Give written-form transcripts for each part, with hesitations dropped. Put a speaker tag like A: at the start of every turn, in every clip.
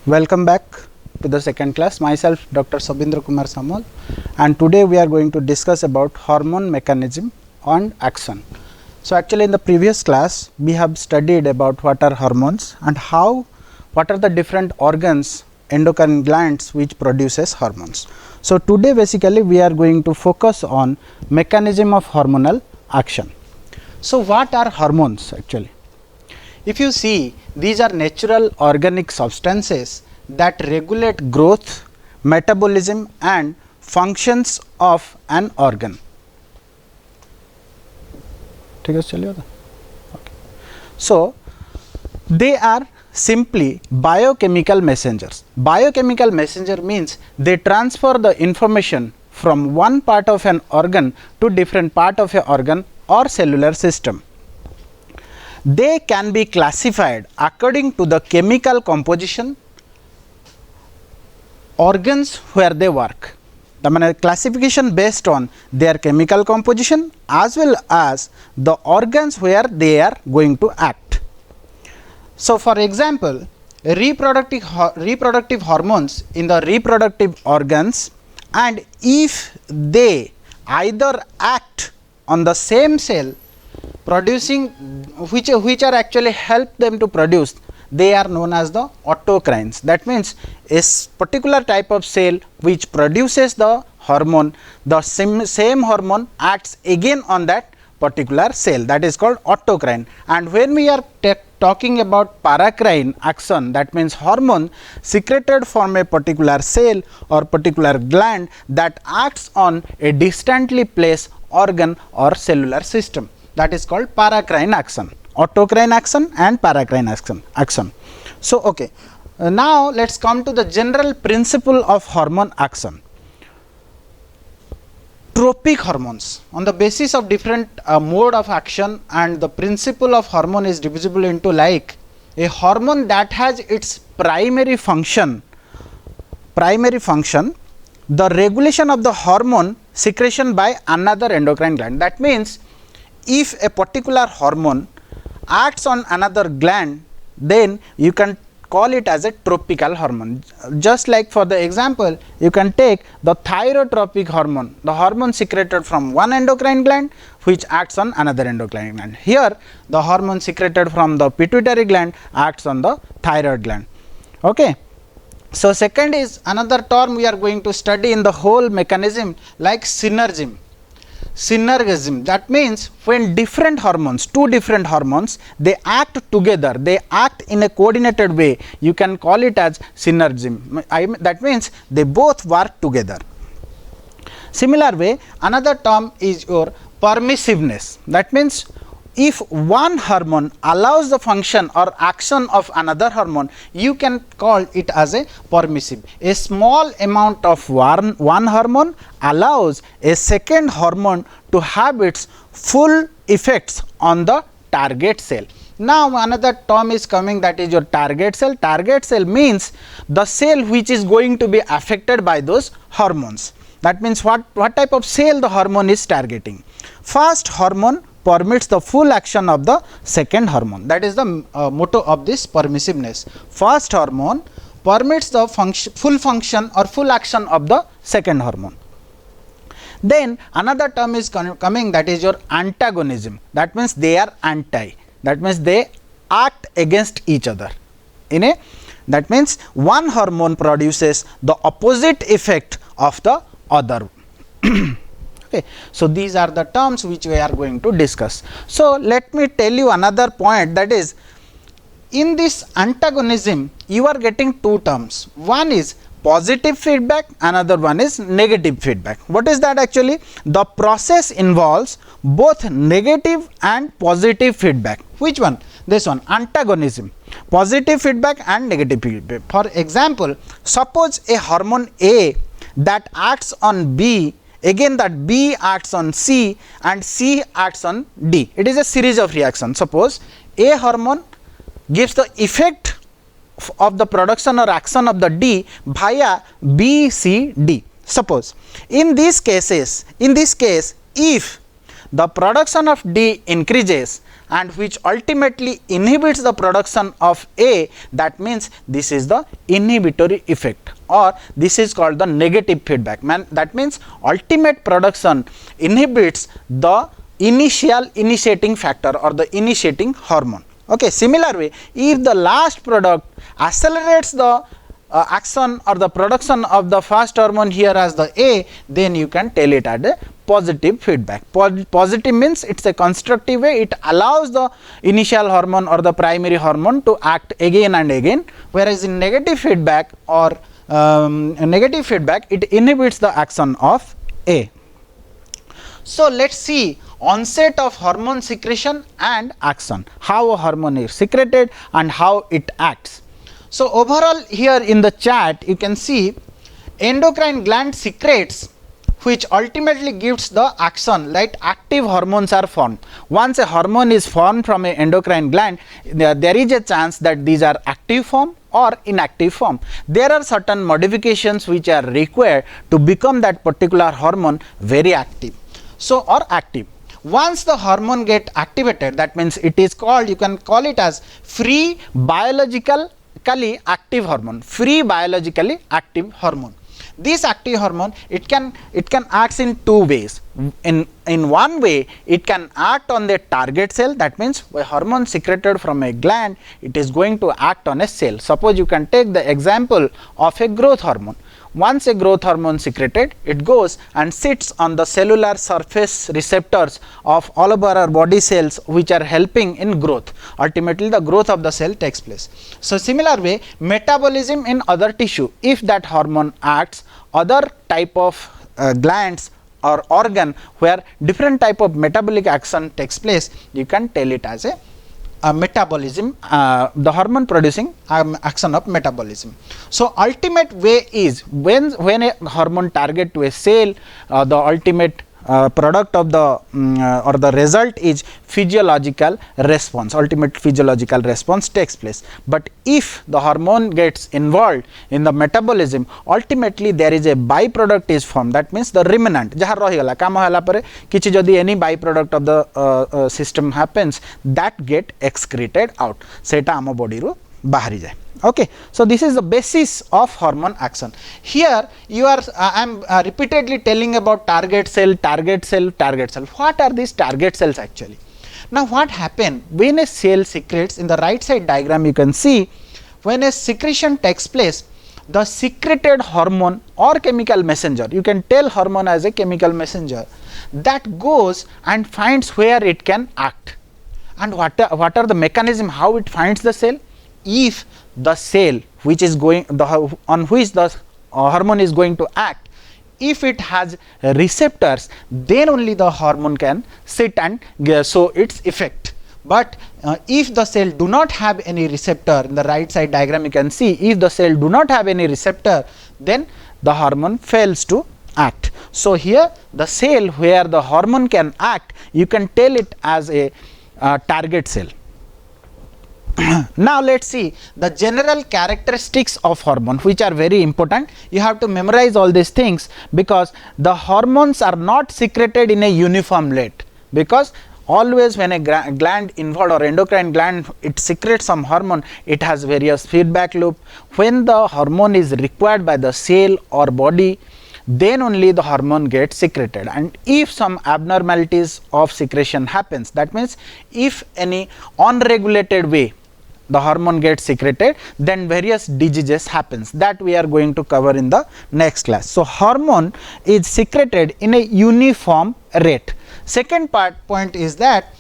A: Welcome back to the second class. Myself Dr. Sabindra Kumar Samal, and today we are going to discuss about hormone mechanism and action. So actually in the previous class we have studied about what are hormones and what are the different organs, endocrine glands which produces hormones. So today basically we are going to focus on mechanism of hormonal action. So what are hormones actually? If you see, these are natural organic substances that regulate growth, metabolism and functions of an organ. Okay. So they are simply biochemical messengers. Biochemical messenger means they transfer the information from one part of an organ to different part of an organ or cellular system. They can be classified according to the chemical composition, organs where they work. The classification based on their chemical composition as well as the organs where they are going to act. So for example, reproductive hormones in the reproductive organs, and if they either act on the same cell producing which are actually help them to produce, they are known as the autocrines. That means a particular type of cell which produces the hormone, the same hormone acts again on that particular cell, that is called autocrine. And when we are talking about paracrine action, that means hormone secreted from a particular cell or particular gland that acts on a distantly placed organ or cellular system, that is called paracrine action. Autocrine action and paracrine action. So okay, now let us come to the general principle of hormone action. Tropic hormones, on the basis of different mode of action, and the principle of hormone is divisible into like a hormone that has its primary function, the regulation of the hormone secretion by another endocrine gland. That means if a particular hormone acts on another gland, then you can call it as a tropical hormone. Just like for the example, you can take the thyrotropic hormone, the hormone secreted from one endocrine gland which acts on another endocrine gland. Here the hormone secreted from the pituitary gland acts on the thyroid gland. Okay. So second is another term we are going to study in the whole mechanism, like synergism. That means when different hormones, two different hormones, they act together, they act in a coordinated way, you can call it as synergism. That means they both work together. Similar way, another term is your permissiveness. That means if one hormone allows the function or action of another hormone, you can call it as a permissive. A small amount of one hormone allows a second hormone to have its full effects on the target cell. Now another term is coming, that is your target cell. Target cell means the cell which is going to be affected by those hormones. That means what type of cell the hormone is targeting. First hormone permits the full action of the second hormone. That is the motto of this permissiveness. First hormone permits the full function or full action of the second hormone. Then another term is coming, that is your antagonism. That means they are anti. That means they act against each other. That means one hormone produces the opposite effect of the other. Okay. So these are the terms which we are going to discuss. So let me tell you another point, that is in this antagonism you are getting two terms. One is positive feedback, another one is negative feedback. What is that actually? The process involves both negative and positive feedback. Which one? This one, antagonism, positive feedback and negative feedback. For example, suppose a hormone A that acts on B, again that B acts on C and C acts on D. It is a series of reactions. Suppose A hormone gives the effect of the production or action of the D via B, C, D. Suppose in this case, if the production of D increases and which ultimately inhibits the production of A, that means this is the inhibitory effect, or this is called the negative feedback. That means ultimate production inhibits the initiating factor or the initiating hormone. Okay. Similar way, if the last product accelerates the action or the production of the first hormone here as the A, then you can tell it as a positive feedback. Positive means it is a constructive way, it allows the initial hormone or the primary hormone to act again and again, whereas in negative feedback or it inhibits the action of A. So, let us see onset of hormone secretion and action, how a hormone is secreted and how it acts. So, overall here in the chart you can see endocrine gland secretes, which ultimately gives the action, like active hormones are formed. Once a hormone is formed from an endocrine gland, there is a chance that these are active form or inactive form. There are certain modifications which are required to become that particular hormone very active. So, or active. Once the hormone get activated, that means it is called, you can call it as free biologically active hormone, free biologically active hormone. This active hormone, it can act in two ways. In one way, it can act on the target cell, that means a hormone secreted from a gland, it is going to act on a cell. Suppose you can take the example of a growth hormone. Once a growth hormone secreted, it goes and sits on the cellular surface receptors of all of our body cells which are helping in growth. Ultimately, the growth of the cell takes place. So, similar way, metabolism in other tissue, if that hormone acts, other type of glands or organ where different type of metabolic action takes place, you can tell it as a metabolism, the hormone producing action of metabolism. So, ultimate way is when a hormone target to a cell, the ultimate product of the or the result is physiological response, ultimate physiological response takes place. But if the hormone gets involved in the metabolism, ultimately there is a byproduct is formed, that means the remnant jahar rahigala kama hala pare kichi jodi any byproduct of the system happens, that get excreted out, seta ama body ru bahari jaye. Okay. So, this is the basis of hormone action. Here you are I am repeatedly telling about target cell, target cell, target cell. What are these target cells actually? Now, what happen when a cell secretes? In the right side diagram you can see, when a secretion takes place, the secreted hormone or chemical messenger, you can tell hormone as a chemical messenger, that goes and finds where it can act. And what are the mechanism how it finds the cell? If the cell which is going on which the hormone is going to act, if it has receptors, then only the hormone can sit and show its effect. But if the cell do not have any receptor, in the right side diagram you can see, if the cell do not have any receptor, then the hormone fails to act. So, here the cell where the hormone can act, you can tell it as a target cell. Now, let us see the general characteristics of hormone, which are very important. You have to memorize all these things, because the hormones are not secreted in a uniform rate, because always when a gland involved or endocrine gland, it secretes some hormone, it has various feedback loop. When the hormone is required by the cell or body, then only the hormone gets secreted. And if some abnormalities of secretion happens, that means if any unregulated way the hormone gets secreted, then various diseases happens, that we are going to cover in the next class. So, hormone is secreted in a uniform rate. Second point is that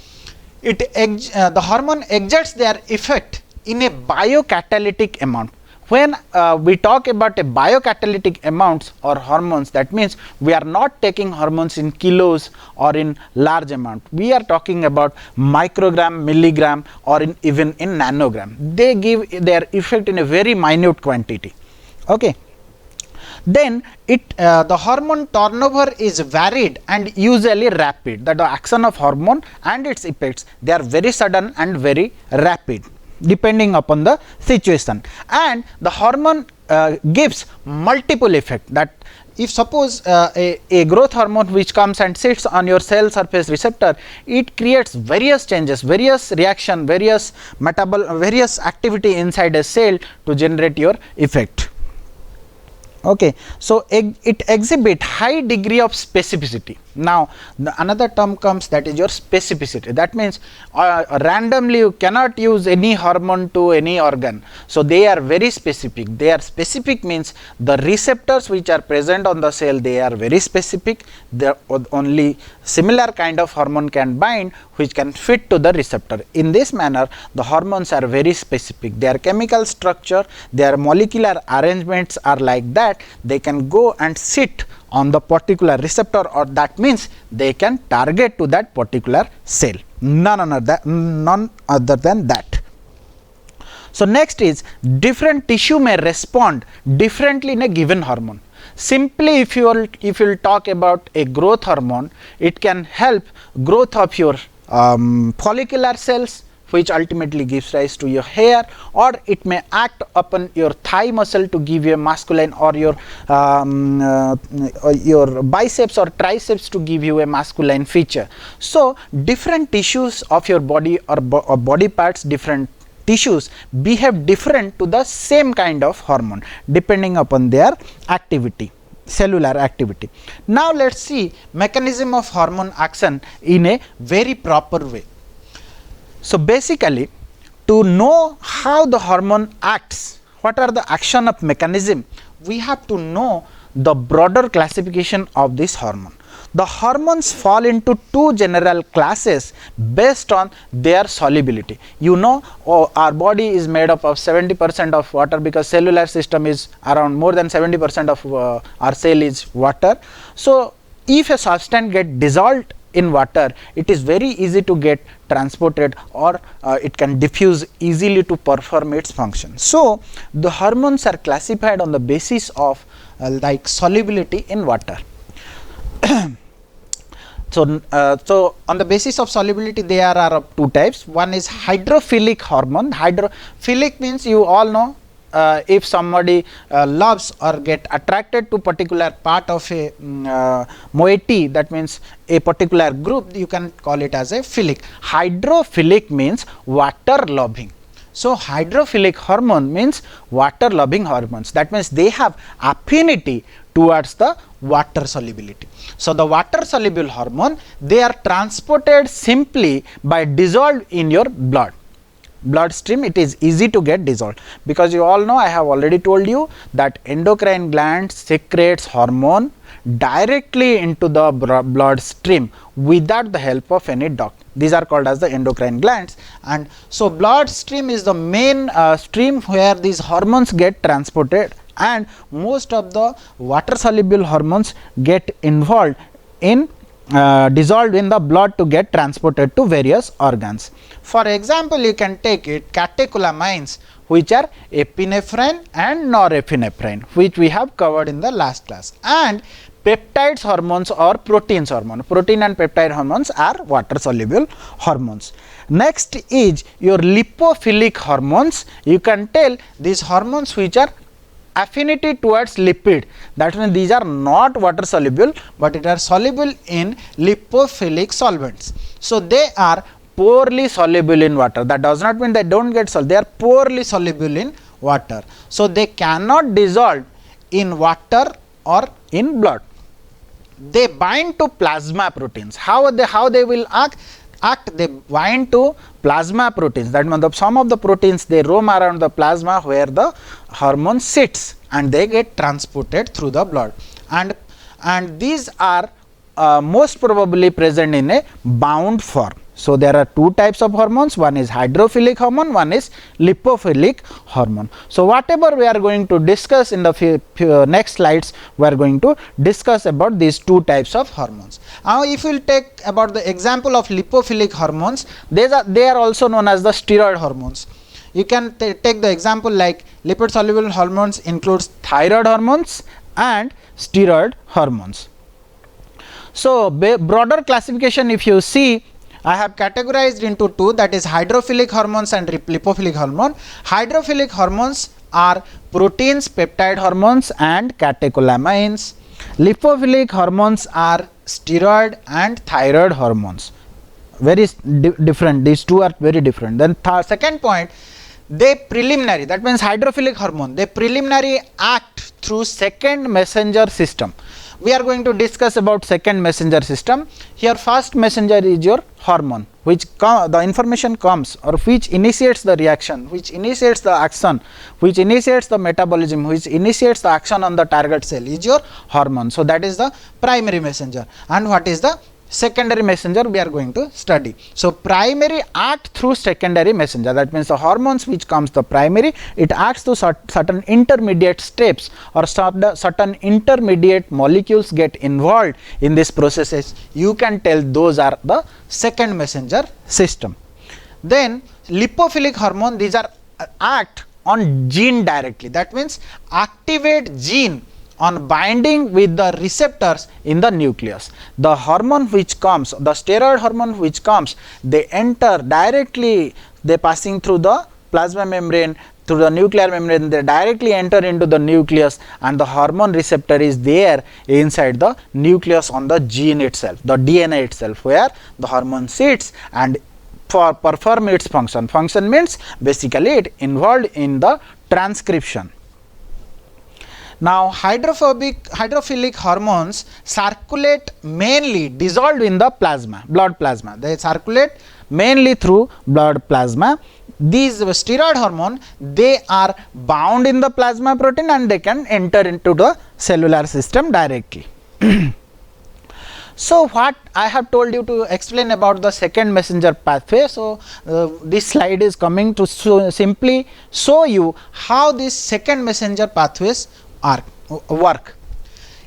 A: the hormone exerts their effect in a biocatalytic amount. When we talk about a biocatalytic amounts or hormones, that means we are not taking hormones in kilos or in large amount. We are talking about microgram, milligram, or even in nanogram. They give their effect in a very minute quantity. Okay. Then the hormone turnover is varied and usually rapid. That the action of hormone and its effects, they are very sudden and very rapid, depending upon the situation. And the hormone gives multiple effect, that if suppose a growth hormone which comes and sits on your cell surface receptor, it creates various changes, various reaction, various activity inside a cell to generate your effect. Okay. So, it exhibit high degree of specificity. Now, another term comes, that is your specificity. That means randomly you cannot use any hormone to any organ. So, they are very specific. They are specific means the receptors which are present on the cell, they are very specific. There only similar kind of hormone can bind which can fit to the receptor. In this manner, the hormones are very specific. Their chemical structure, their molecular arrangements are like that. They can go and sit on the particular receptor, or that means they can target to that particular cell, none other than that. So, next is different tissue may respond differently in a given hormone. Simply if you will talk about a growth hormone, it can help growth of your follicular cells, which ultimately gives rise to your hair, or it may act upon your thigh muscle to give you a masculine, or your biceps or triceps to give you a masculine feature. So, different tissues of your body or body parts, different tissues behave different to the same kind of hormone depending upon their activity, cellular activity. Now, let us see mechanism of hormone action in a very proper way. So, basically to know how the hormone acts, what are the action of mechanism, we have to know the broader classification of this hormone. The hormones fall into two general classes based on their solubility. You know, our body is made up of 70% of water, because cellular system is around more than 70% of our cell is water. So, if a substance get dissolved in water, it is very easy to get transported, or it can diffuse easily to perform its function. So, the hormones are classified on the basis of like solubility in water. So, on the basis of solubility, there are of two types. One is hydrophilic hormone. Hydrophilic means, you all know, if somebody loves or get attracted to particular part of a moiety, that means a particular group, you can call it as a philic. Hydrophilic means water loving. So, hydrophilic hormone means water loving hormones, that means they have affinity towards the water solubility. So, the water soluble hormone, they are transported simply by dissolved in your bloodstream. It is easy to get dissolved, because you all know, I have already told you that endocrine gland secretes hormone directly into the bloodstream without the help of any duct. These are called as the endocrine glands, and so bloodstream is the main stream where these hormones get transported, and most of the water soluble hormones get involved in dissolved in the blood to get transported to various organs. For example, you can take it catecholamines, which are epinephrine and norepinephrine, which we have covered in the last class, and peptides hormones or proteins hormone. Protein and peptide hormones are water soluble hormones. Next is your lipophilic hormones. You can tell these hormones which are affinity towards lipid, that means these are not water soluble, but it are soluble in lipophilic solvents. So, they are poorly soluble in water. That does not mean they do not get soluble, they are poorly soluble in water. So, they cannot dissolve in water or in blood. They bind to plasma proteins. How they will act? They bind to plasma proteins, that means some of the proteins, they roam around the plasma where the hormone sits, and they get transported through the blood, and these are most probably present in a bound form. So, there are two types of hormones, one is hydrophilic hormone, one is lipophilic hormone. So, whatever we are going to discuss in the next slides, we are going to discuss about these two types of hormones. Now, if we will take about the example of lipophilic hormones, they are also known as the steroid hormones. You can take the example like lipid soluble hormones includes thyroid hormones and steroid hormones. So, broader classification, if you see, I have categorized into two, that is hydrophilic hormones and lipophilic hormone. Hydrophilic hormones are proteins, peptide hormones and catecholamines, Lipophilic hormones are steroid and thyroid hormones. Very different. These two are very different. Then second point, they preliminary, that means hydrophilic hormone, they preliminary act through second messenger system. We are going to discuss about second messenger system. Here first messenger is your hormone, which the information comes, or which initiates the reaction, which initiates the action, which initiates the metabolism, which initiates the action on the target cell is your hormone. So that is the primary messenger. And what is the secondary messenger we are going to study. So primary act through secondary messenger, that means the hormones which comes the primary, it acts to certain intermediate steps, or certain intermediate molecules get involved in these processes. You can tell those are the second messenger system. Then lipophilic hormone, these are act on gene directly, that means activate gene on binding with the receptors in the nucleus. The hormone which comes, the steroid hormone which comes, they enter directly, they passing through the plasma membrane, through the nuclear membrane, they directly enter into the nucleus, and the hormone receptor is there inside the nucleus on the gene itself, the DNA itself, where the hormone sits and perform its function. Function means basically it involved in the transcription. Now hydrophilic hormones circulate mainly dissolved in the plasma, blood plasma. They circulate mainly through blood plasma. These steroid hormone, they are bound in the plasma protein and they can enter into the cellular system directly. So what I have told you to explain about the second messenger pathway. So this slide is coming to simply show you how these second messenger pathways work.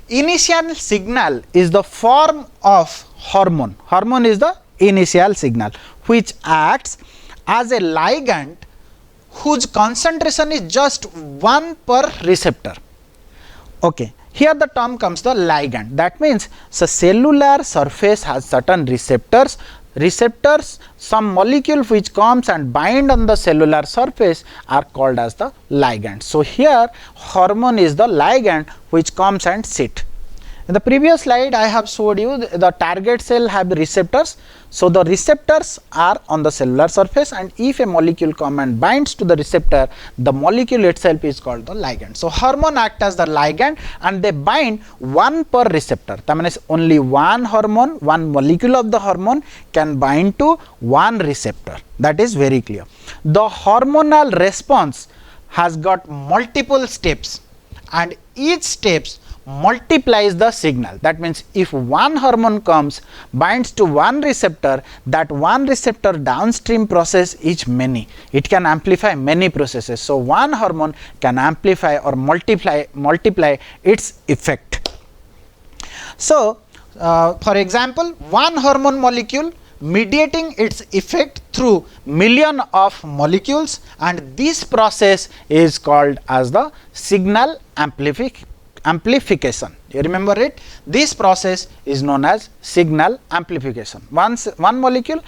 A: Initial signal is the form of hormone. Hormone is the initial signal which acts as a ligand whose concentration is just 1 per receptor. Okay. Here the term comes the ligand, that means the cellular surface has certain receptors, some molecule which comes and bind on the cellular surface are called as the ligand. So here hormone is the ligand which comes and sit. In the previous slide I have showed you the target cell have receptors. So the receptors are on the cellular surface, and if a molecule come and binds to the receptor, the molecule itself is called the ligand. So hormone act as the ligand and they bind 1 per receptor. That means only one hormone, one molecule of the hormone can bind to one receptor. That is very clear. The hormonal response has got multiple steps, and each steps multiplies the signal. That means if one hormone comes, binds to one receptor, that one receptor downstream process is many. It can amplify many processes. So one hormone can amplify or multiply its effect. So for example, one hormone molecule mediating its effect through million of molecules, and this process is called as the signal amplification. You remember it? This process is known as signal amplification. Once one molecule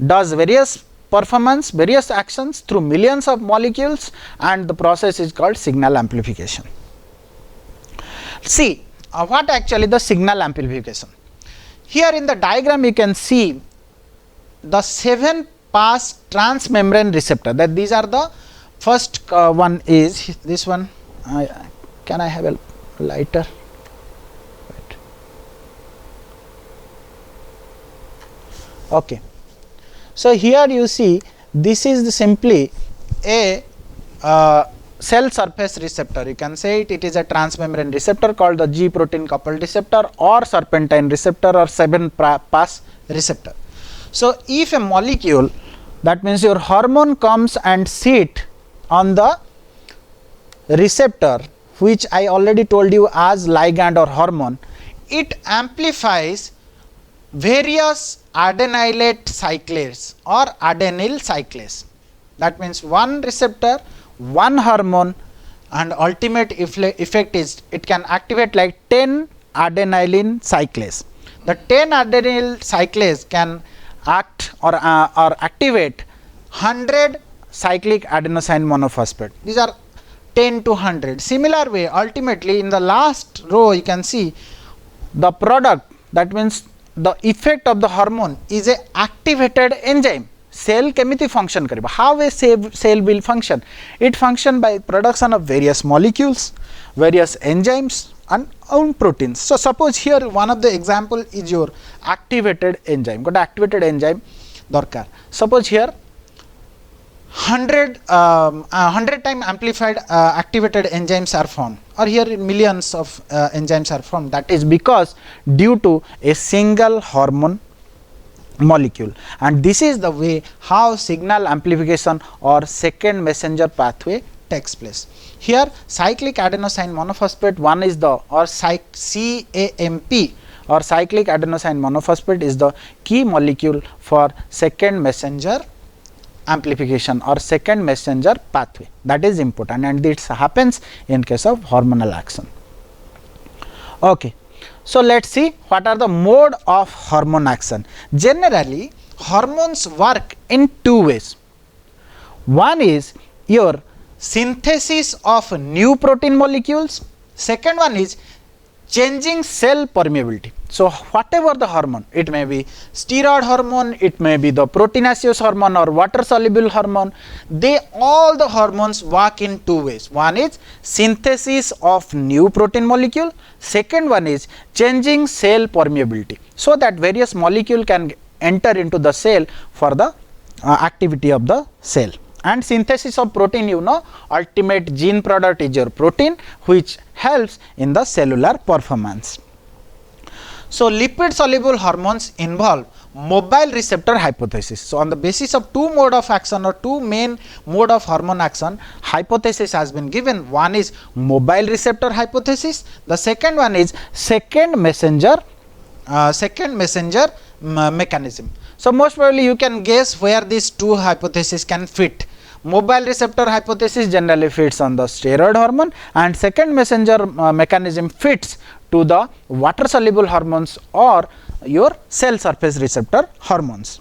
A: does various performance, various actions through millions of molecules, and the process is called signal amplification. See what actually the signal amplification. Here in the diagram you can see the 7 pass transmembrane receptor, that these are the first one is this one. Can I have a lighter? Right. Okay. So here you see this is simply a cell surface receptor. You can say it is a transmembrane receptor called the G protein coupled receptor or serpentine receptor or 7 pass receptor. So if a molecule, that means your hormone comes and sit on the receptor, which I already told you as ligand or hormone, it amplifies various adenylate cyclase or adenyl cyclase. That means one receptor, one hormone, and ultimate effect is it can activate like 10 adenylin cyclase. The 10 adenyl cyclase can act or activate 100 cyclic adenosine monophosphate. These are 10 10 to 100. Similar way, ultimately in the last row you can see the product, that means the effect of the hormone is a activated enzyme. Cell kemiti function kariba, how a cell will function? It function by production of various molecules, various enzymes and proteins. So suppose here one of the example is your activated enzyme, got activated enzyme darkar. Suppose here 100 time amplified activated enzymes are found, or here millions of enzymes are formed. That is because due to a single hormone molecule, and this is the way how signal amplification or second messenger pathway takes place. Here cyclic adenosine monophosphate, one is the, or CAMP or cyclic adenosine monophosphate is the key molecule for second messenger amplification or second messenger pathway. That is important, and this happens in case of hormonal action. Okay. So let us see what are the mode of hormone action. Generally hormones work in two ways. One is your synthesis of new protein molecules, second one is changing cell permeability. So whatever the hormone, it may be steroid hormone, it may be the proteinaceous hormone or water soluble hormone, all the hormones work in two ways. One is synthesis of new protein molecule, second one is changing cell permeability, so that various molecule can enter into the cell for the activity of the cell. And synthesis of protein, you know, ultimate gene product is your protein, which helps in the cellular performance. So lipid soluble hormones involve mobile receptor hypothesis. So on the basis of two mode of action or two main mode of hormone action, hypothesis has been given. One is mobile receptor hypothesis, the second one is second messenger mechanism. So most probably you can guess where these two hypotheses can fit. Mobile receptor hypothesis generally fits on the steroid hormone, and second messenger mechanism fits to the water soluble hormones or your cell surface receptor hormones.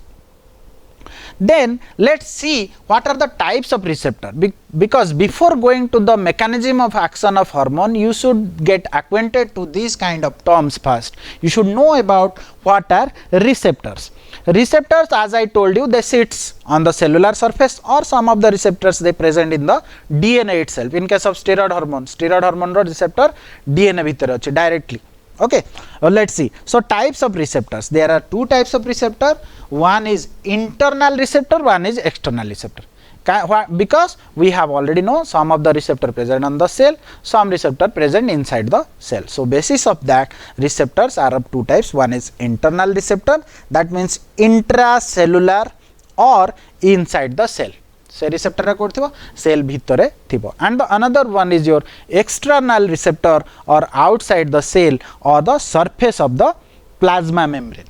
A: Then let us see what are the types of receptor, because before going to the mechanism of action of hormone, you should get acquainted to these kind of terms first. You should know about what are receptors. Receptors, as I told you, they sits on the cellular surface, or some of the receptors they present in the DNA itself. In case of steroid hormone receptor DNA bhitere ache directly. Okay, let us see. So types of receptors, there are two types of receptor, one is internal receptor, one is external receptor. Because we have already know some of the receptor present on the cell, some receptor present inside the cell. So basis of that, receptors are of two types. One is internal receptor, that means intracellular or inside the cell. So receptor cell bhitare thibo, and the another one is your external receptor or outside the cell or the surface of the plasma membrane.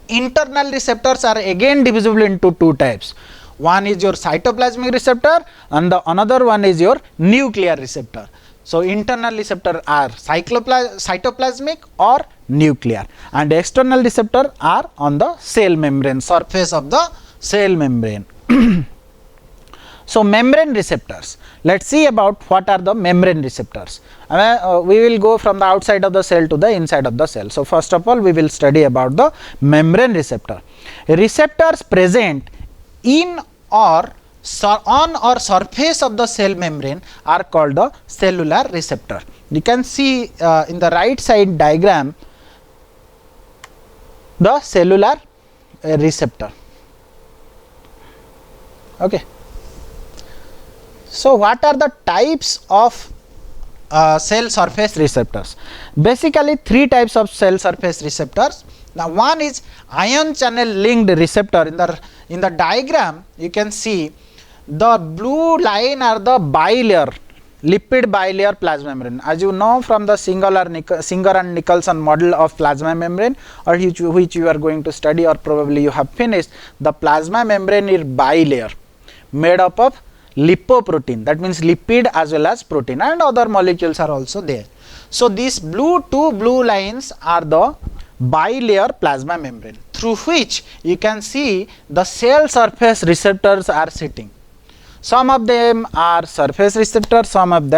A: Internal receptors are again divisible into two types. One is your cytoplasmic receptor and the another one is your nuclear receptor. So internal receptor are cytoplasmic or nuclear, and external receptor are on the cell membrane, surface of the cell membrane. So membrane receptors, let us see about what are the membrane receptors. We will go from the outside of the cell to the inside of the cell. So first of all we will study about the membrane receptor. Receptors present in or on or surface of the cell membrane are called the cellular receptor. You can see in the right side diagram the cellular receptor. Okay. So what are the types of cell surface receptors? Basically three types of cell surface receptors. Now one is ion channel linked receptor. In the diagram you can see the blue line are the bilayer, lipid bilayer plasma membrane. As you know from the Singer and Nicholson model of plasma membrane, or which you are going to study or probably you have finished, the plasma membrane is bilayer made up of lipoprotein, that means lipid as well as protein, and other molecules are also there. So these two blue lines are the bilayer plasma membrane through which you can see the cell surface receptors are sitting. Some of them are surface receptor, some of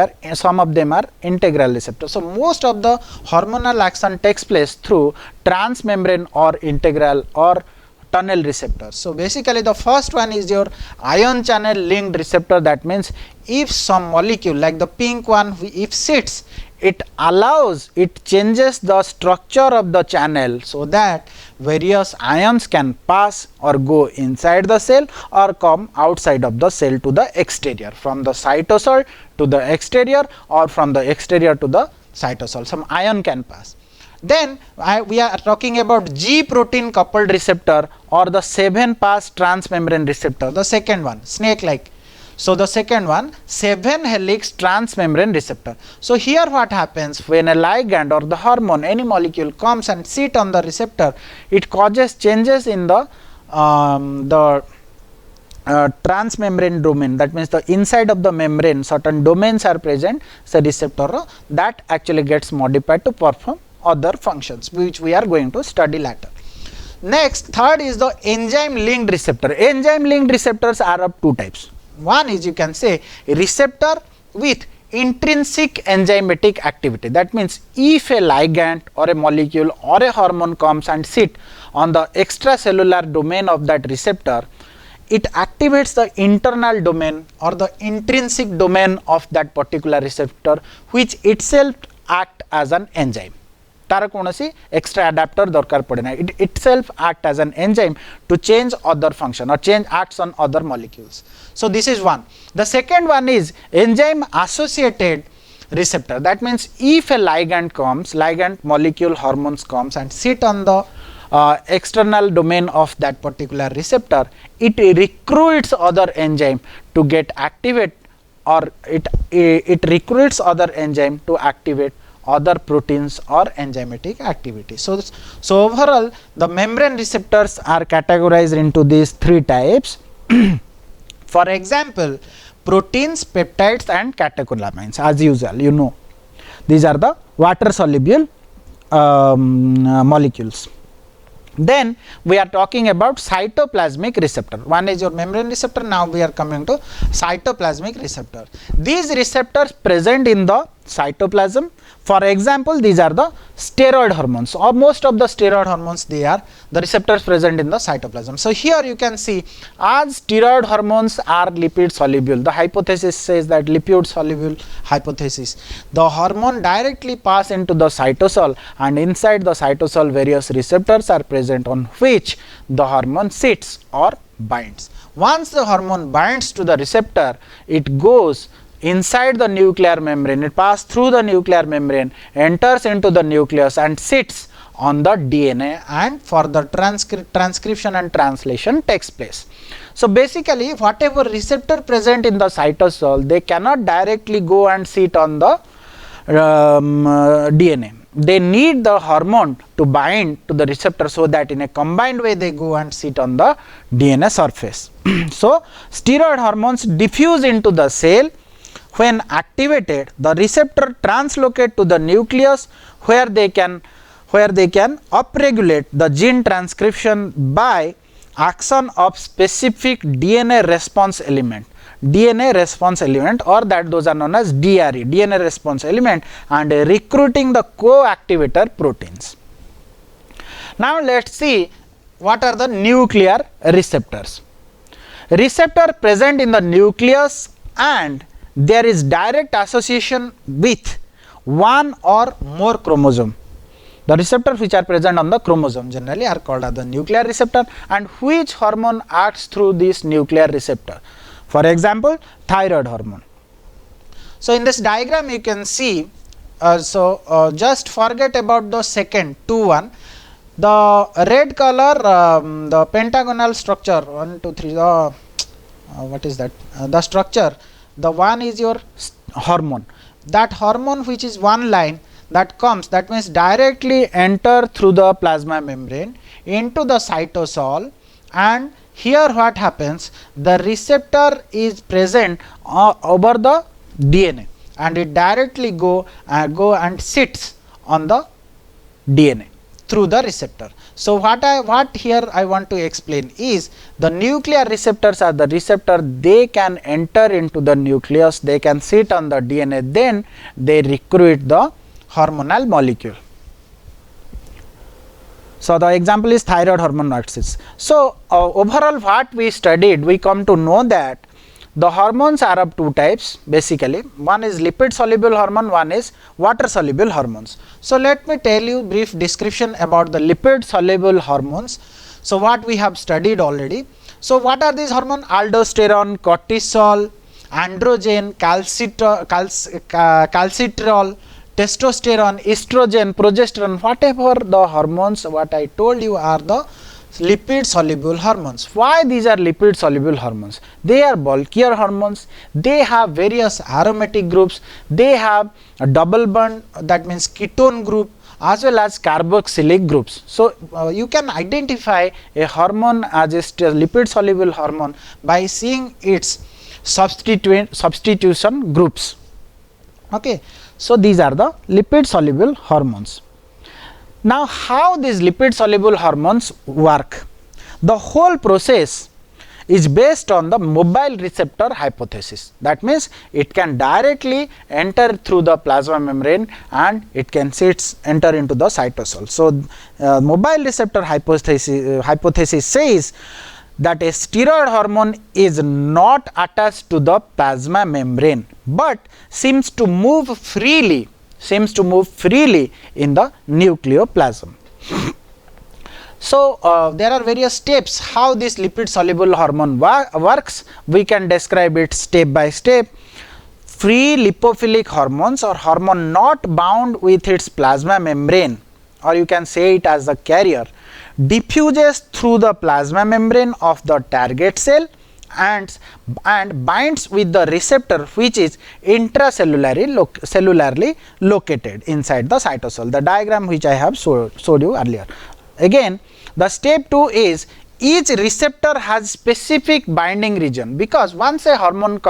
A: them are integral receptor. So most of the hormonal action takes place through transmembrane or integral or tunnel receptor. So basically the first one is your ion channel linked receptor. That means if some molecule like the pink one, if sits, it changes the structure of the channel so that various ions can pass or go inside the cell or come outside of the cell to the exterior, from the cytosol to the exterior or from the exterior to the cytosol. Some ion can pass. Then we are talking about G protein coupled receptor or the 7-pass transmembrane receptor, the second one, snake like. So the second one, 7 helix transmembrane receptor. So here what happens when a ligand or the hormone, any molecule comes and sit on the receptor, it causes changes in the transmembrane domain. That means the inside of the membrane certain domains are present, so receptor that actually gets modified to perform other functions, which we are going to study later. Next, third is the enzyme linked receptor. Enzyme linked receptors are of two types. One is, you can say, a receptor with intrinsic enzymatic activity. That means if a ligand or a molecule or a hormone comes and sit on the extracellular domain of that receptor, it activates the internal domain or the intrinsic domain of that particular receptor, which itself act as an enzyme. तार कोनोसी extra adapter दरकार पड़े ना, it itself act as an enzyme to change other function or change acts on other molecules. So this is one. The second one is enzyme associated receptor. That means if a ligand comes, ligand, molecule, hormones comes and sit on the external domain of that particular receptor, it recruits other enzyme to get activate, or it recruits other enzyme to activate other proteins or enzymatic activity. So overall the membrane receptors are categorized into these three types. For example, proteins, peptides and catecholamines, as usual, you know, these are the water soluble molecules. Then we are talking about cytoplasmic receptor. One is your membrane receptor, now we are coming to cytoplasmic receptor. These receptors present in the cytoplasm. For example, these are the steroid hormones, or most of the steroid hormones, they are the receptors present in the cytoplasm. So here you can see, as steroid hormones are lipid soluble, the hypothesis says that lipid soluble hypothesis, the hormone directly pass into the cytosol, and inside the cytosol various receptors are present on which the hormone sits or binds. Once the hormone binds to the receptor, it goes inside the nuclear membrane, it passes through the nuclear membrane, enters into the nucleus and sits on the DNA, and further transcription and translation takes place. So basically whatever receptor present in the cytosol, they cannot directly go and sit on the DNA. They need the hormone to bind to the receptor so that in a combined way they go and sit on the DNA surface. So steroid hormones diffuse into the cell. When activated, the receptor translocate to the nucleus where they can upregulate the gene transcription by action of specific DNA response element. DNA response element, or that those are known as DRE, DNA response element, and recruiting the co-activator proteins. Now let us see what are the nuclear receptors. Receptor present in the nucleus, and there is direct association with one or more chromosome. The receptors which are present on the chromosome generally are called as the nuclear receptor, and which hormone acts through this nuclear receptor. For example, thyroid hormone. So in this diagram you can see, just forget about the second 2-1. The red color, the pentagonal structure, 1, 2, 3, what is that? The structure. The one is your hormone. That hormone which is one line that comes, that means directly enter through the plasma membrane into the cytosol, and here what happens, the receptor is present over the DNA, and it directly go and sits on the DNA. through the receptor. So, what here I want to explain is the nuclear receptors are the receptor, they can enter into the nucleus, they can sit on the DNA, then they recruit the hormonal molecule. So, the example is thyroid hormone axis. So, overall what we studied, we come to know that the hormones are of two types basically. One is lipid soluble hormone, one is water soluble hormones. So, let me tell you brief description about the lipid soluble hormones. So, what we have studied already. So, what are these hormones? Aldosterone, cortisol, androgen, calcitrol, testosterone, estrogen, progesterone, whatever the hormones what I told you are the lipid soluble hormones. Why these are lipid soluble hormones? They are bulkier hormones, they have various aromatic groups, they have a double bond, that means ketone group as well as carboxylic groups. So, you can identify a hormone as a lipid soluble hormone by seeing its substitution groups. Okay. So, these are the lipid soluble hormones. Now, how these lipid soluble hormones work? The whole process is based on the mobile receptor hypothesis. That means, it can directly enter through the plasma membrane and it can enter into the cytosol. So, mobile receptor hypothesis says that a steroid hormone is not attached to the plasma membrane, but seems to move freely in the nucleoplasm. So, there are various steps how this lipid soluble hormone works. We can describe it step by step. Free lipophilic hormones or hormone not bound with its plasma membrane, or you can say it as the carrier, diffuses through the plasma membrane of the target cell and binds with the receptor which is intracellularly located inside the cytosol. The diagram which I have showed you earlier. Again, the step 2 is each receptor has specific binding region, because once a hormone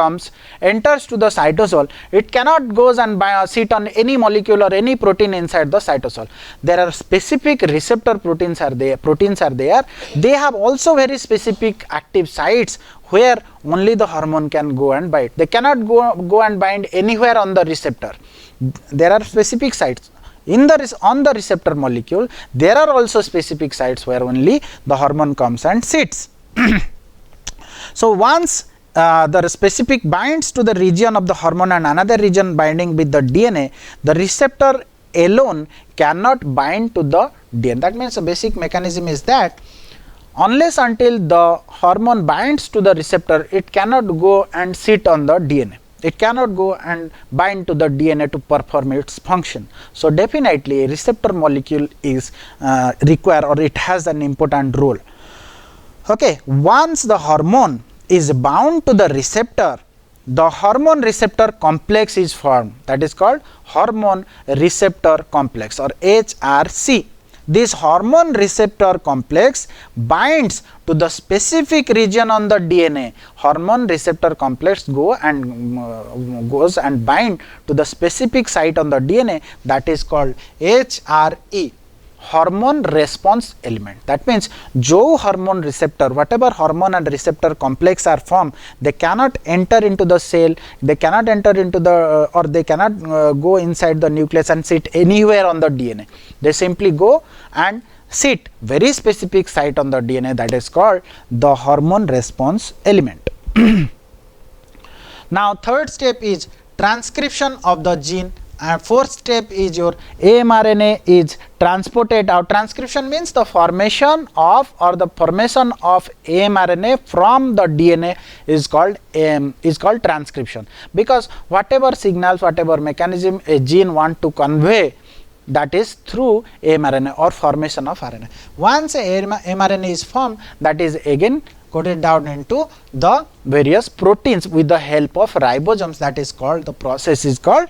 A: enters to the cytosol, it cannot goes and sit on any molecule or any protein inside the cytosol. There are specific receptor proteins are there. They have also very specific active sites where only the hormone can go and bind. They cannot go and bind anywhere on the receptor. There are specific sites. On the receptor molecule, there are also specific sites where only the hormone comes and sits. So, once the specific binds to the region of the hormone and another region binding with the DNA, the receptor alone cannot bind to the DNA. That means the basic mechanism is that unless until the hormone binds to the receptor, it cannot go and sit on the DNA. It cannot go and bind to the DNA to perform its function. So, definitely a receptor molecule is required, or it has an important role. Okay. Once the hormone is bound to the receptor, the hormone receptor complex is formed, that is called hormone receptor complex or HRC. This hormone receptor complex binds to the specific region on the DNA. Hormone receptor complex goes and bind to the specific site on the DNA, that is called HRE, hormone response element. That means जो hormone receptor, whatever hormone and receptor complex are formed, they cannot enter into the cell, they cannot enter into the or they cannot go inside the nucleus and sit anywhere on the DNA. They simply go and sit very specific site on the DNA, that is called the hormone response element. Now, third step is transcription of the gene, and fourth step is your mRNA is transported out. Transcription means the formation of mRNA from the DNA is called transcription, because whatever signals, whatever mechanism a gene want to convey, that is through mRNA or formation of RNA. Once a mRNA is formed, that is again coded down into the various proteins with the help of ribosomes, that is called, the process is called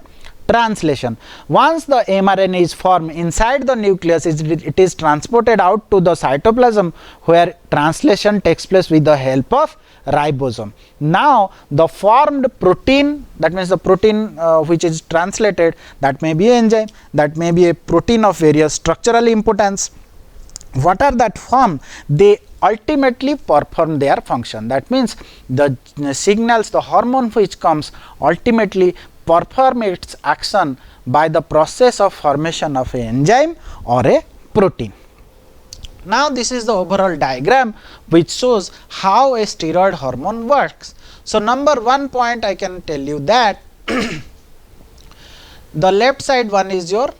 A: translation. Once the mRNA is formed inside the nucleus, it is transported out to the cytoplasm, where translation takes place with the help of ribosome. Now the formed protein, that means the protein which is translated, that may be an enzyme, that may be a protein of various structural importance. What are that form? They ultimately perform their function. That means the signals, the hormone which comes, ultimately perform its action by the process of formation of an enzyme or a protein. Now this is the overall diagram which shows how a steroid hormone works. So number one point I can tell you that the left side one is your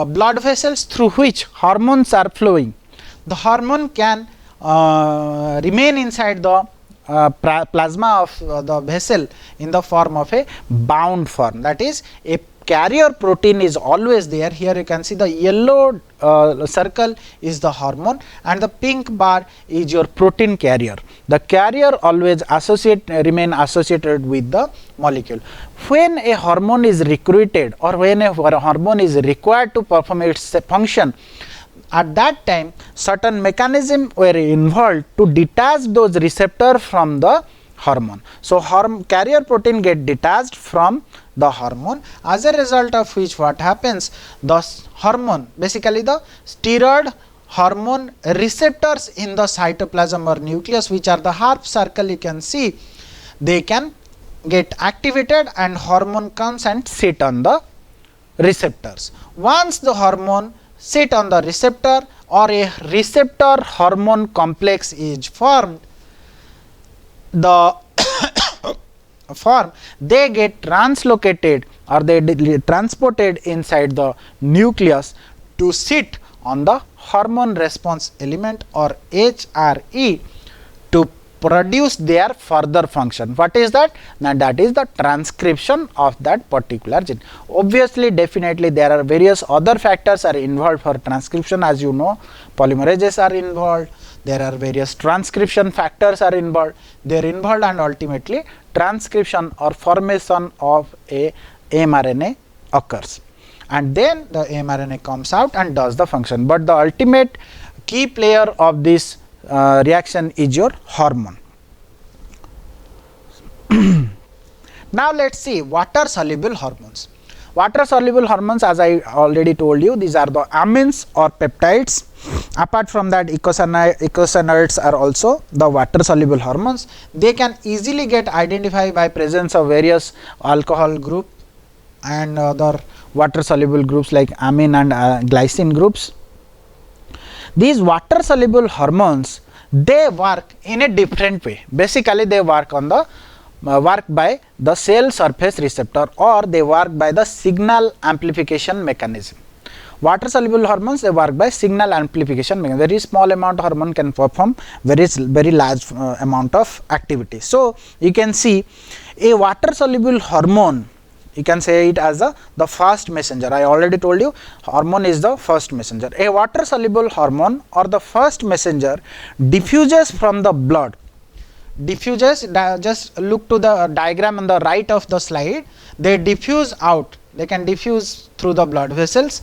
A: blood vessels through which hormones are flowing. The hormone can remain inside the plasma of the vessel in the form of a bound form, that is a carrier protein is always there. Here you can see the yellow circle is the hormone and the pink bar is your protein carrier. The carrier always remain associated with the molecule. When a hormone is recruited or when a hormone is required to perform its function, at that time certain mechanism were involved to detach those receptors from the hormone. So carrier protein get detached from the hormone, as a result of which what happens, the hormone, basically the steroid hormone receptors in the cytoplasm or nucleus, which are the half circle you can see, they can get activated and hormone comes and sit on the receptors. Once the hormone sit on the receptor or a receptor hormone complex is formed, they get translocated or they transported inside the nucleus to sit on the hormone response element or HRE to produce their further function. What is that? Now that is the transcription of that particular gene. Obviously, definitely there are various other factors are involved for transcription, as you know, polymerases are involved, there are various transcription factors are involved, they are involved, and ultimately transcription or formation of a mRNA occurs, and then the mRNA comes out and does the function. But the ultimate key player of this reaction is your hormone. Now let us see water soluble hormones. Water soluble hormones, as I already told you, these are the amines or peptides. Apart from that, eicosanoids are also the water soluble hormones. They can easily get identified by presence of various alcohol group and other water soluble groups like amine and glycine groups. These water soluble hormones, they work in a different way. Basically, they work on the work by the cell surface receptor, or they work by the signal amplification mechanism. Water soluble hormones, they work by signal amplification mechanism. Very small amount of hormone can perform very large amount of activity. So you can see a water soluble hormone, you can say it as the first messenger. I already told you hormone is the first messenger. A water soluble hormone or the first messenger diffuses from the blood. Diffuses, just look to the diagram on the right of the slide, they diffuse out, they can diffuse through the blood vessels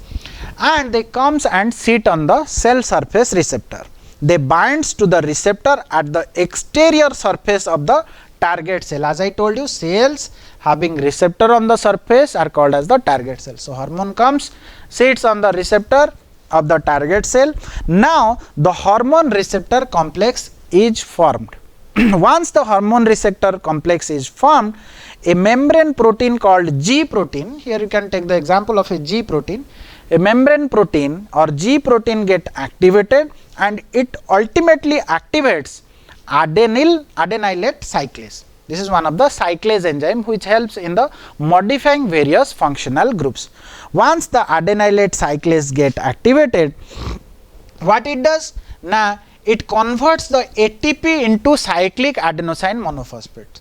A: and they comes and sit on the cell surface receptor. They binds to the receptor at the exterior surface of the target cell. As I told you, cells having receptor on the surface are called as the target cell. So hormone comes, sits on the receptor of the target cell. Now the hormone receptor complex is formed. Once the hormone receptor complex is formed, a membrane protein called G protein, here you can take the example of a G protein, a membrane protein or G protein get activated and it ultimately activates adenylate cyclase. This is one of the cyclase enzyme which helps in the modifying various functional groups. Once the adenylate cyclase get activated, what it does? Now it converts the ATP into cyclic adenosine monophosphate.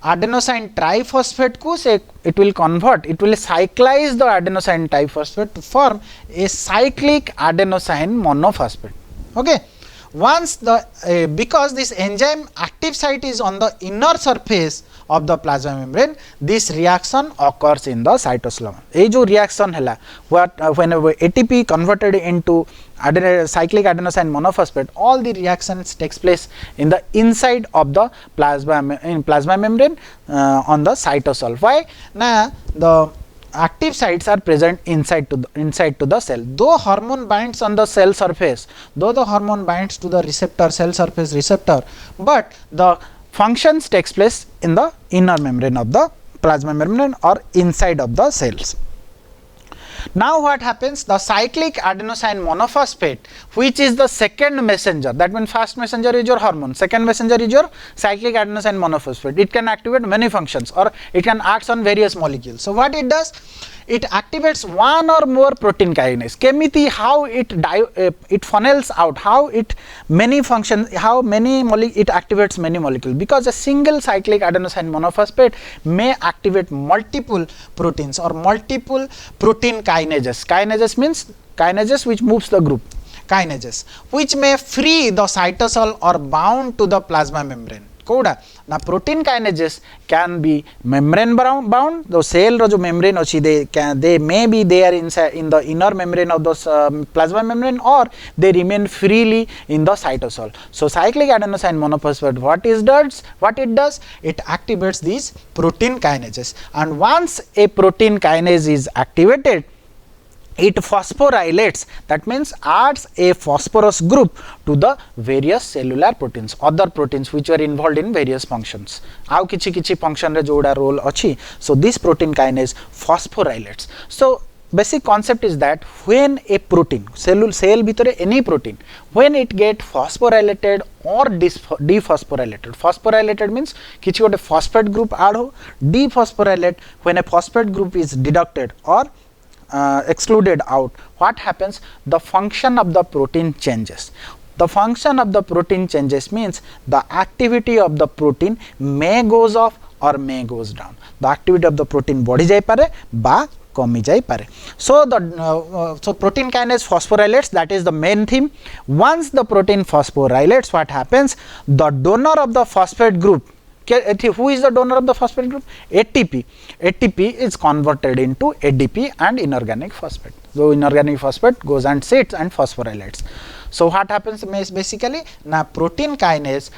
A: Adenosine triphosphate को से it will convert, it will cyclize the adenosine triphosphate to form a cyclic adenosine monophosphate. Okay. Once the because this enzyme active site is on the inner surface of the plasma membrane, this reaction occurs in the cytosol. ये जो reaction है when ATP converted into cyclic adenosine monophosphate, all the reactions takes place in the inside of the plasma membrane on the cytosol. Why? Now the active sites are present inside to the cell. Though hormone binds on the cell surface, though the hormone binds to the receptor, cell surface receptor, but the functions takes place in the inner membrane of the plasma membrane or inside of the cells. Now what happens? The cyclic adenosine monophosphate, which is the second messenger, that means first messenger is your hormone, second messenger is your cyclic adenosine monophosphate. It can activate many functions or it can act on various molecules. So what it does? It activates one or more protein kinase. Kemiti, how it funnels out, how it many functions, how many it activates many molecules, because a single cyclic adenosine monophosphate may activate multiple proteins or multiple protein kinases. Kinases means kinases which moves the group, kinases which may free the cytosol or bound to the plasma membrane. Now protein kinases can be membrane bound. The cell ro jo membrane ochi, they may be there inside in the inner membrane of those plasma membrane, or they remain freely in the cytosol. So cyclic adenosine monophosphate, what it does, it activates these protein kinases, and once a protein kinase is activated, it phosphorylates, that means adds a phosphorus group to the various cellular proteins, other proteins which are involved in various functions. Aau kichi function re joda role achi. So this protein kinase phosphorylates. So basic concept is that when a protein, cell bhitore any protein, when it get phosphorylated or dephosphorylated, phosphorylated means kichi gote phosphate group add ho, dephosphorylate when a phosphate group is deducted or excluded out, what happens? The function of the protein changes. The function of the protein changes means the activity of the protein may goes off or may goes down. The activity of the protein body jai pare ba komi jai pare. So the so protein kinase phosphorylates, that is the main theme. Once the protein phosphorylates, what happens? The donor of the phosphate group, who is the donor of the phosphate group? ATP. ATP is converted into ADP and inorganic phosphate. So inorganic phosphate goes and sits and phosphorylates. So what happens is basically now protein kinase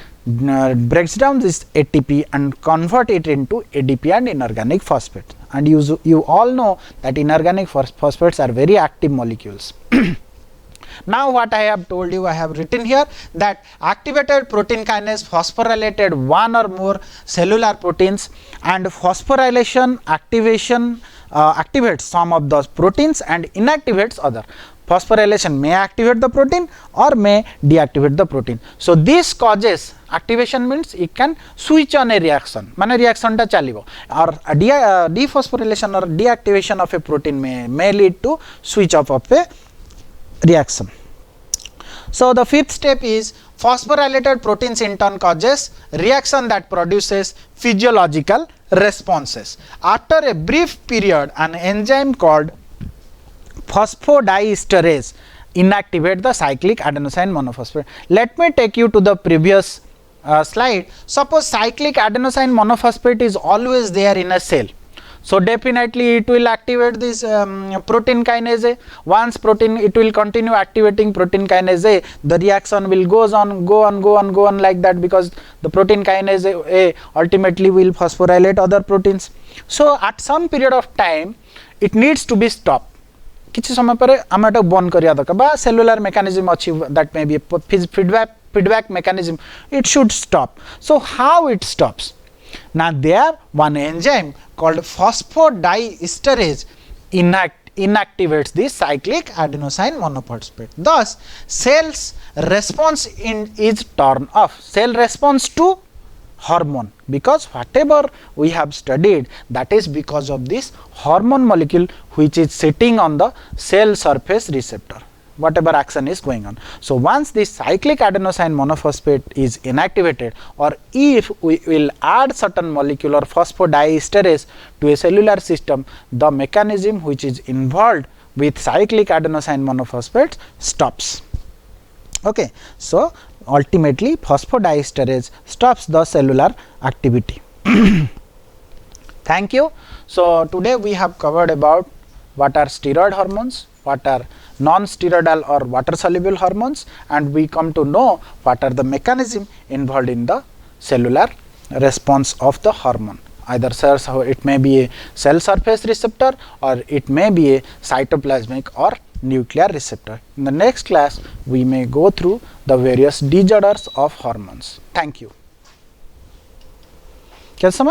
A: breaks down this ATP and convert it into ADP and inorganic phosphate. And you all know that inorganic phosphates are very active molecules. Now what I have told you, I have written here that activated protein kinase phosphorylated one or more cellular proteins, and phosphorylation activation activates some of those proteins and inactivates other. Phosphorylation may activate the protein or may deactivate the protein. So this causes, activation means it can switch on a reaction, mane reaction ta chalibo, or dephosphorylation or deactivation of a protein may lead to switch off of a reaction. So the fifth step is phosphorylated proteins in turn causes reaction that produces physiological responses. After a brief period, an enzyme called phosphodiesterase inactivate the cyclic adenosine monophosphate. Let me take you to the previous slide. Suppose cyclic adenosine monophosphate is always there in a cell. So definitely it will activate this protein kinase A. Once it will continue activating protein kinase A, the reaction will go on like that, because the protein kinase A ultimately will phosphorylate other proteins. So at some period of time it needs to be stopped. किछि समय पर आम एटा बंद करिया दरकार बा cellular mechanism अछि, that may be feedback mechanism, it should stop. So how it stops? Now there one enzyme called phosphodiesterase inactivates the cyclic adenosine monophosphate. Thus cells response is turned off. Cell response to hormone, because whatever we have studied, that is because of this hormone molecule which is sitting on the cell surface receptor, whatever action is going on. So once this cyclic adenosine monophosphate is inactivated, or if we will add certain molecule or phosphodiesterase to a cellular system, the mechanism which is involved with cyclic adenosine monophosphate stops. Okay, so ultimately phosphodiesterase stops the cellular activity. Thank you. So, today we have covered about what are steroid hormones, what are non-steroidal or water soluble hormones, and we come to know what are the mechanism involved in the cellular response of the hormone. Either it may be a cell surface receptor or it may be a cytoplasmic or nuclear receptor. In the next class, we may go through the various disorders of hormones. Thank you. क्या समझ